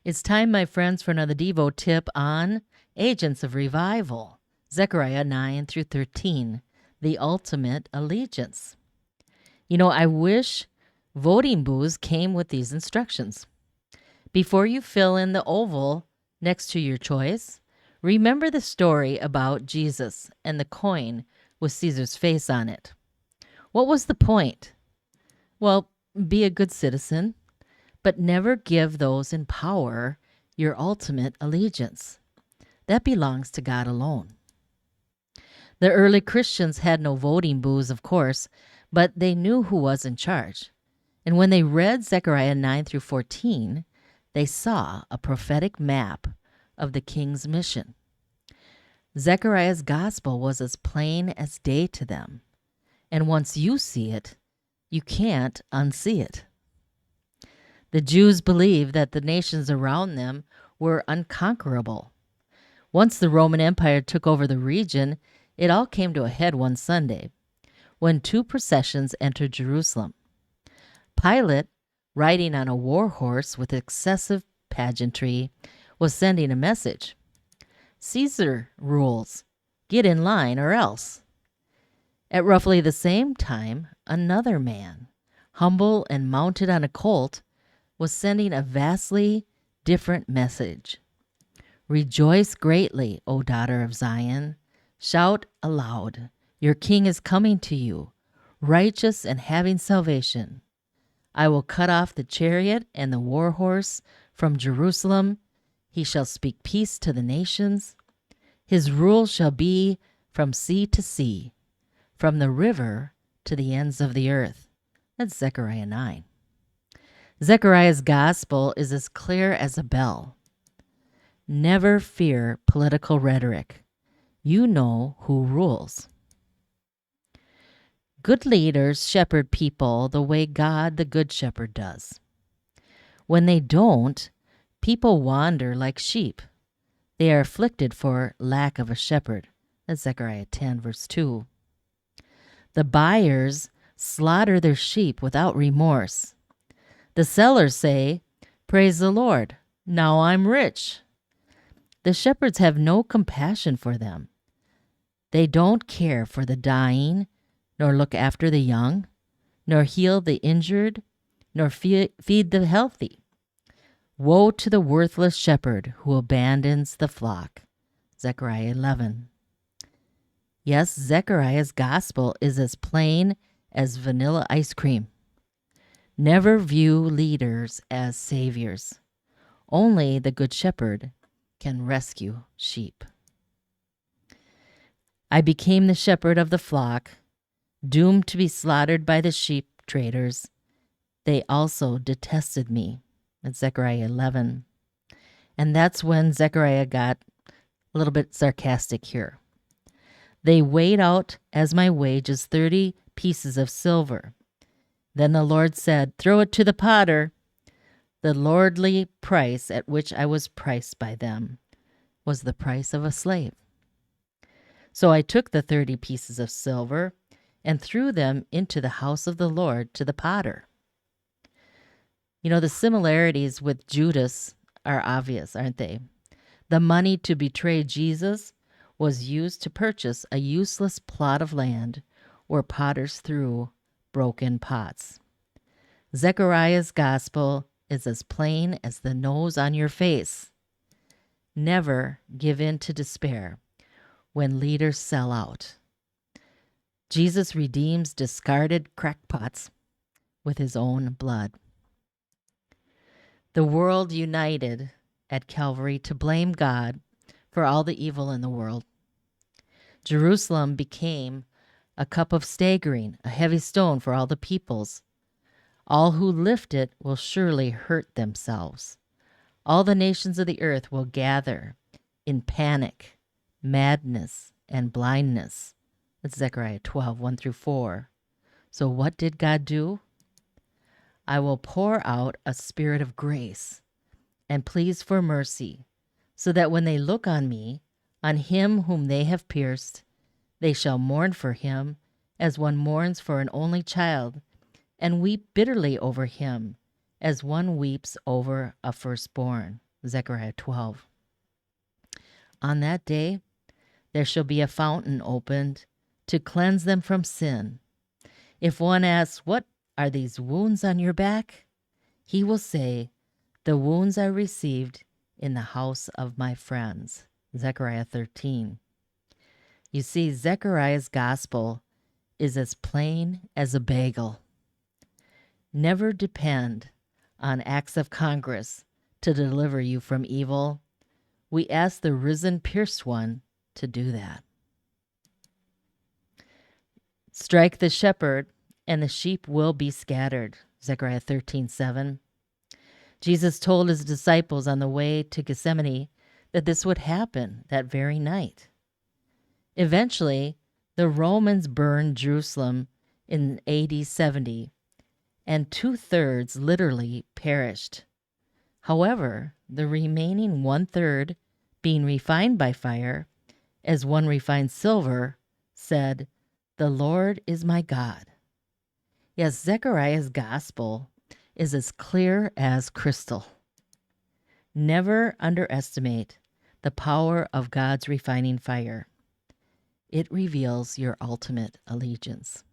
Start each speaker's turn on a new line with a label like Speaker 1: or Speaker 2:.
Speaker 1: It's time, my friends, for another Devo tip on Agents of Revival, Zechariah 9 through 13, the ultimate allegiance. I wish voting booths came with these instructions. Before you fill in the oval next to your choice, remember the story about Jesus and the coin with Caesar's face on it. What was the point? Well, be a good citizen, but never give those in power your ultimate allegiance. That belongs to God alone. The early Christians had no voting booths, of course, but they knew who was in charge. And when they read Zechariah 9 through 14, they saw a prophetic map of the king's mission. Zechariah's gospel was as plain as day to them. And once you see it, you can't unsee it. The Jews believed that the nations around them were unconquerable. Once the Roman Empire took over the region, it all came to a head one Sunday, when two processions entered Jerusalem. Pilate, riding on a war horse with excessive pageantry, was sending a message. Caesar rules. Get in line or else. At roughly the same time, another man, humble and mounted on a colt, was sending a vastly different message. Rejoice greatly, O daughter of Zion. Shout aloud. Your king is coming to you, righteous and having salvation. I will cut off the chariot and the war horse from Jerusalem. He shall speak peace to the nations. His rule shall be from sea to sea, from the river to the ends of the earth. That's Zechariah 9. Zechariah's gospel is as clear as a bell. Never fear political rhetoric. You know who rules. Good leaders shepherd people the way God, the Good Shepherd, does. When they don't, people wander like sheep. They are afflicted for lack of a shepherd. That's Zechariah 10, verse 2. The buyers slaughter their sheep without remorse. The sellers say, "Praise the Lord, now I'm rich." The shepherds have no compassion for them. They don't care for the dying, nor look after the young, nor heal the injured, nor feed the healthy. Woe to the worthless shepherd who abandons the flock. Zechariah 11. Yes, Zechariah's gospel is as plain as vanilla ice cream. Never view leaders as saviors. Only the Good Shepherd can rescue sheep. I became the shepherd of the flock, doomed to be slaughtered by the sheep traders. They also detested me. That's Zechariah 11. And that's when Zechariah got a little bit sarcastic here. They weighed out as my wages 30 pieces of silver. Then the Lord said, "Throw it to the potter." The lordly price at which I was priced by them was the price of a slave. So I took the 30 pieces of silver and threw them into the house of the Lord to the potter. The similarities with Judas are obvious, aren't they? The money to betray Jesus was used to purchase a useless plot of land where potters threw broken pots. Zechariah's gospel is as plain as the nose on your face. Never give in to despair when leaders sell out. Jesus redeems discarded crackpots with his own blood. The world united at Calvary to blame God for all the evil in the world. Jerusalem became a cup of staggering, a heavy stone for all the peoples. All who lift it will surely hurt themselves. All the nations of the earth will gather in panic, madness, and blindness. That's Zechariah 12, 1 through 4. So what did God do? I will pour out a spirit of grace and pleas for mercy, so that when they look on me, on him whom they have pierced, they shall mourn for him as one mourns for an only child, and weep bitterly over him as one weeps over a firstborn. Zechariah 12. On that day there shall be a fountain opened to cleanse them from sin. If one asks, "What are these wounds on your back?" he will say, "The wounds I received in the house of my friends." Zechariah 13. You see, Zechariah's gospel is as plain as a bagel. Never depend on acts of Congress to deliver you from evil. We ask the risen, pierced one to do that. Strike the shepherd, and the sheep will be scattered. Zechariah 13:7. Jesus told his disciples on the way to Gethsemane that this would happen that very night. Eventually, the Romans burned Jerusalem in AD 70, and 2/3 literally perished. However, the remaining 1/3, being refined by fire, as one refines silver, said, "The Lord is my God." Yes, Zechariah's gospel is as clear as crystal. Never underestimate the power of God's refining fire. It reveals your ultimate allegiance.